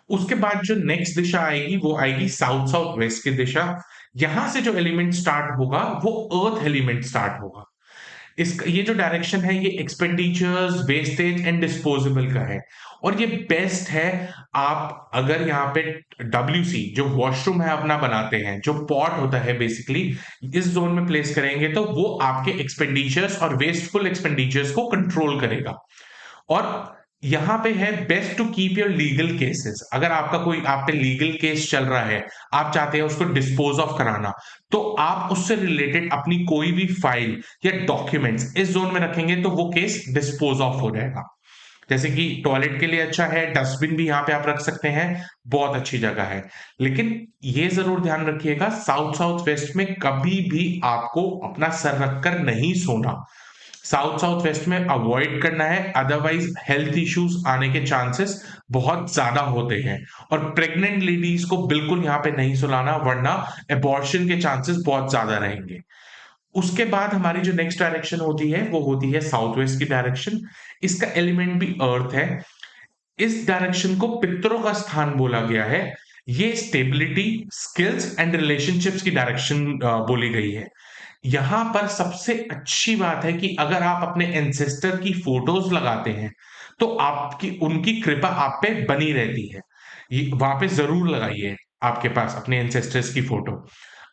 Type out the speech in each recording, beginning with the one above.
उसके बाद जो नेक्स्ट दिशा आएगी वो आएगी साउथ साउथ वेस्ट की दिशा। यहां से जो एलिमेंट स्टार्ट होगा वो अर्थ एलिमेंट स्टार्ट होगा। इसका ये जो डायरेक्शन है ये एक्सपेंडिचर्स, वेस्टेज एंड डिस्पोजेबल का है, और ये बेस्ट है। आप अगर यहाँ पे WC जो वॉशरूम है अपना बनाते हैं, जो पॉट होता है बेसिकली, इस जोन में प्लेस करेंगे तो वो आपके एक्सपेंडिचर्स और वेस्टफुल एक्सपेंडिचर्स को कंट्रोल करेगा। और यहां पे है best to keep your legal cases. अगर आपका कोई आप पे लीगल केस चल रहा है, आप चाहते हैं उसको डिस्पोज ऑफ कराना, तो आप उससे रिलेटेड अपनी कोई भी फाइल या डॉक्यूमेंट्स इस जोन में रखेंगे तो वो केस डिस्पोज ऑफ हो जाएगा। जैसे कि टॉयलेट के लिए अच्छा है, डस्टबिन भी यहाँ पे आप रख सकते हैं, बहुत अच्छी जगह है। लेकिन ये जरूर ध्यान रखिएगा, साउथ साउथ वेस्ट में कभी भी आपको अपना सर रखकर नहीं सोना। साउथ साउथ वेस्ट में अवॉइड करना है, अदरवाइज हेल्थ इश्यूज आने के चांसेस बहुत ज्यादा होते हैं। और प्रेग्नेंट लेडीज को बिल्कुल यहाँ पे नहीं सुलाना, वरना एबॉर्शन के चांसेस बहुत ज्यादा रहेंगे। उसके बाद हमारी जो नेक्स्ट डायरेक्शन होती है वो होती है साउथ वेस्ट की डायरेक्शन। इसका एलिमेंट भी अर्थ है। इस डायरेक्शन को पितरों का स्थान बोला गया है। ये स्टेबिलिटी, स्किल्स एंड रिलेशनशिप्स की डायरेक्शन बोली गई है। यहां पर सबसे अच्छी बात है कि अगर आप अपने एंसेस्टर की फोटोज लगाते हैं तो आपकी उनकी कृपा आप पे बनी रहती है। ये वहां पे जरूर लगाइए आपके पास अपने एंसेस्टर्स की फोटो।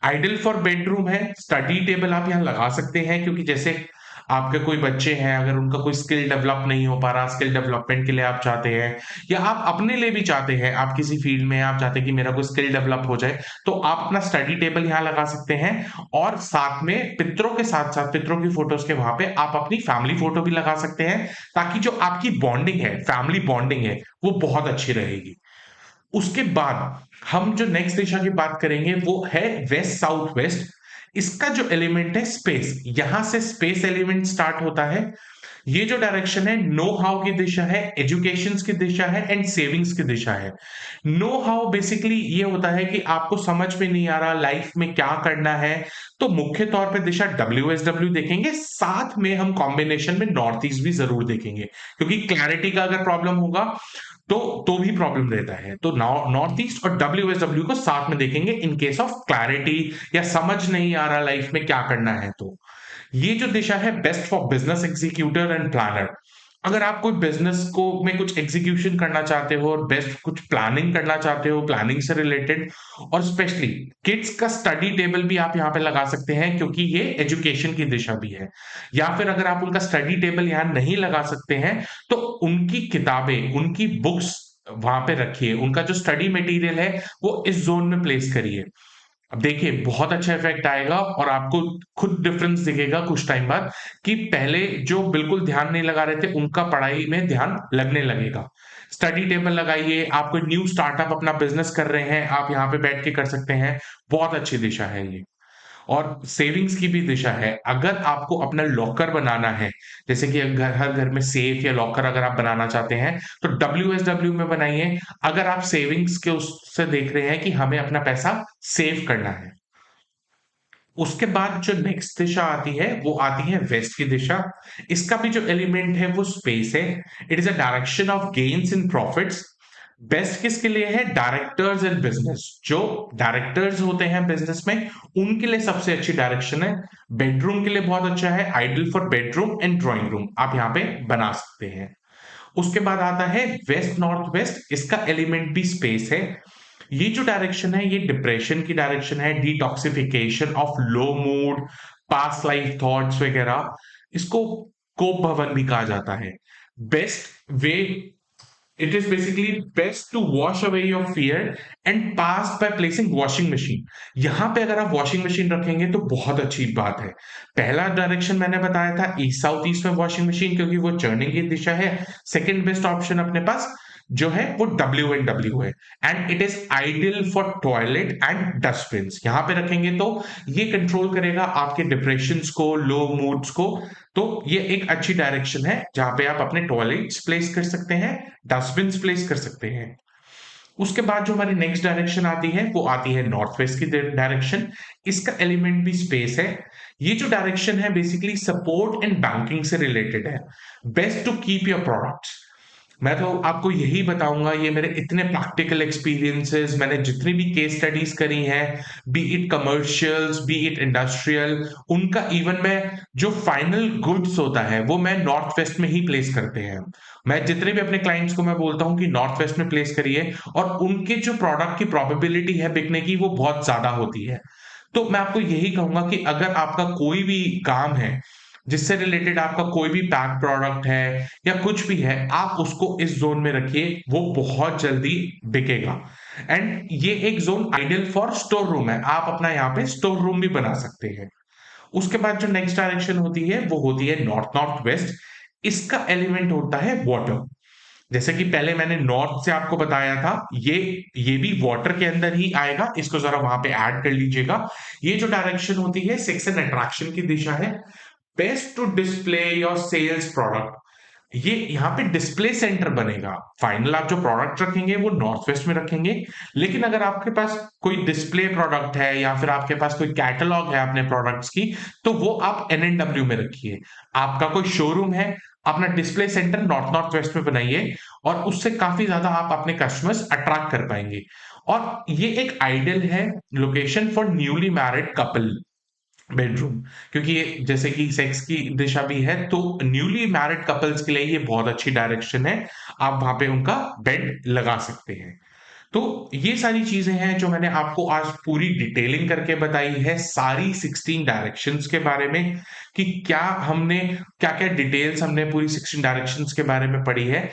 आइडल फॉर बेडरूम है, स्टडी टेबल आप यहाँ लगा सकते हैं, क्योंकि जैसे आपके कोई बच्चे हैं, अगर उनका कोई स्किल डेवलप नहीं हो पा रहा, स्किल डेवलपमेंट के लिए आप चाहते हैं, या आप अपने लिए भी चाहते हैं, आप किसी फील्ड में आप चाहते हैं कि मेरा कोई स्किल डेवलप हो जाए, तो आप अपना स्टडी टेबल यहाँ लगा सकते हैं। और साथ में पितरों के साथ साथ पितरों की फोटोज के वहां पे आप अपनी फैमिली फोटो भी लगा सकते हैं, ताकि जो आपकी बॉन्डिंग है, फैमिली बॉन्डिंग है, वो बहुत अच्छी रहेगी। उसके बाद हम जो नेक्स्ट दिशा की बात करेंगे वो है वेस्ट साउथ वेस्ट। इसका जो एलिमेंट है स्पेस, यहां से स्पेस एलिमेंट स्टार्ट होता है। ये जो डायरेक्शन है नो हाउ की दिशा है, एजुकेशन की दिशा है एंड सेविंग्स की दिशा है। नो हाउ बेसिकली ये होता है कि आपको समझ में नहीं आ रहा लाइफ में क्या करना है, तो मुख्य तौर पे दिशा WSW देखेंगे, साथ में हम कॉम्बिनेशन में नॉर्थ ईस्ट भी जरूर देखेंगे, क्योंकि क्लैरिटी का अगर प्रॉब्लम होगा तो भी प्रॉब्लम रहता है। तो नॉर्थ ईस्ट और WSW को साथ में देखेंगे इन केस ऑफ क्लैरिटी, या समझ नहीं आ रहा लाइफ में क्या करना है। तो ये जो दिशा है best for business executor and planner. अगर आप कोई बिजनेस को में कुछ एग्जीक्यूशन करना चाहते हो और बेस्ट कुछ प्लानिंग करना चाहते हो, प्लानिंग से रिलेटेड, और स्पेशली किड्स का स्टडी टेबल भी आप यहाँ पे लगा सकते हैं, क्योंकि ये एजुकेशन की दिशा भी है। या फिर अगर आप उनका स्टडी टेबल यहाँ नहीं लगा सकते हैं, तो उनकी किताबें, उनकी बुक्स वहां पे रखिए, उनका जो स्टडी मटेरियल है वो इस जोन में प्लेस करिए। अब देखिए बहुत अच्छा इफेक्ट आएगा, और आपको खुद डिफरेंस दिखेगा कुछ टाइम बाद, कि पहले जो बिल्कुल ध्यान नहीं लगा रहे थे उनका पढ़ाई में ध्यान लगने लगेगा। स्टडी टेबल लगाइए, आप कोई न्यू स्टार्टअप अपना बिजनेस कर रहे हैं, आप यहाँ पे बैठ के कर सकते हैं। बहुत अच्छी दिशा है ये। और सेविंग्स की भी दिशा है। अगर आपको अपना लॉकर बनाना है, जैसे कि हर घर में सेफ या लॉकर अगर आप बनाना चाहते हैं, तो WSW में बनाइए। अगर आप सेविंग्स के उससे देख रहे हैं कि हमें अपना पैसा सेव करना है। उसके बाद जो नेक्स्ट दिशा आती है वो आती है वेस्ट की दिशा। इसका भी जो एलिमेंट है वो स्पेस है। It is a direction of gains in profits. Best किसके लिए है? Directors in business. जो डायरेक्टर्स होते हैं बिजनेस में, उनके लिए सबसे अच्छी डायरेक्शन है। बेडरूम के लिए बहुत अच्छा है, ideal for bedroom and drawing room आप यहाँ पे बना सकते हैं। उसके बाद आता है वेस्ट नॉर्थ वेस्ट। इसका एलिमेंट भी स्पेस है। ये जो डायरेक्शन है ये डिप्रेशन की डायरेक्शन है, detoxification of low mood, past life thoughts वगैरह। इसको कोप भवन भी कहा जाता है। Best way, it is basically best to wash away your fear and past by placing washing machine. यहां पे अगर आप वॉशिंग मशीन रखेंगे तो बहुत अच्छी बात है। पहला डायरेक्शन मैंने बताया था ईस्ट साउथ ईस्ट में वॉशिंग मशीन, क्योंकि वो चर्निंग की दिशा है। सेकंड बेस्ट ऑप्शन अपने पास जो है वो WNW है, and it is ideal for toilet and dustbin. यहां पे रखेंगे तो ये कंट्रोल करेगा आपके डिप्रेशन को, लो मूड्स को। तो ये एक अच्छी डायरेक्शन है जहां पे आप अपने टॉयलेट्स प्लेस कर सकते हैं, डस्टबिन प्लेस कर सकते हैं। उसके बाद जो हमारी नेक्स्ट डायरेक्शन आती है वो आती है नॉर्थ वेस्ट की डायरेक्शन। इसका एलिमेंट भी स्पेस है। ये जो डायरेक्शन है बेसिकली सपोर्ट एंड बैंकिंग से रिलेटेड है। Best to keep your products. मैं तो आपको यही बताऊंगा, ये मेरे इतने प्रैक्टिकल एक्सपीरियंसेस, मैंने जितनी भी केस स्टडीज करी हैं, B it commercials B it industrial, उनका इवन मैं जो फाइनल गुड्स होता है वो मैं नॉर्थ वेस्ट में ही प्लेस करते हैं। मैं जितने भी अपने क्लाइंट्स को मैं बोलता हूँ कि नॉर्थ वेस्ट में प्लेस करिए, और उनके जो प्रोडक्ट की प्रोबेबिलिटी है बिकने की वो बहुत ज्यादा होती है। तो मैं आपको यही कहूंगा कि अगर आपका कोई भी काम है जिससे रिलेटेड आपका कोई भी पैक प्रोडक्ट है या कुछ भी है, आप उसको इस जोन में रखिए, वो बहुत जल्दी बिकेगा। एंड ये एक zone ideal for store room है, आप अपना यहाँ पे स्टोर रूम भी बना सकते हैं। उसके बाद जो नेक्स्ट डायरेक्शन होती है वो होती है नॉर्थ नॉर्थ वेस्ट। इसका एलिमेंट होता है वाटर। जैसे कि पहले मैंने नॉर्थ से आपको बताया था, ये भी वाटर के अंदर ही आएगा, इसको जरा वहां पे ऐड कर लीजिएगा। ये जो डायरेक्शन होती है सेक्स एंड अट्रैक्शन की दिशा है। Best to display your sales product, ये यहाँ पे डिस्प्ले सेंटर बनेगा। फाइनल आप जो प्रोडक्ट रखेंगे वो नॉर्थ वेस्ट में रखेंगे, लेकिन अगर आपके पास कोई डिस्प्ले प्रोडक्ट है या फिर आपके पास कोई कैटलॉग है अपने प्रोडक्ट्स की, तो वो आप एनएनडब्ल्यू में रखिए। आपका कोई शोरूम है, अपना display centre north north west में बनाइए, और उससे काफी ज्यादा आप अपने कस्टमर्स अट्रैक्ट कर पाएंगे। और ये एक आइडियल है location for newly married couple bedroom, क्योंकि ये जैसे कि सेक्स की दिशा भी है, तो न्यूली मैरिड कपल्स के लिए ये बहुत अच्छी डायरेक्शन है। आप वहां पे उनका बेड लगा सकते हैं। तो ये सारी चीजें हैं जो मैंने आपको आज पूरी डिटेलिंग करके बताई है, सारी 16 डायरेक्शंस के बारे में, कि क्या हमने क्या क्या डिटेल्स हमने पूरी 16 डायरेक्शंस के बारे में पढ़ी है।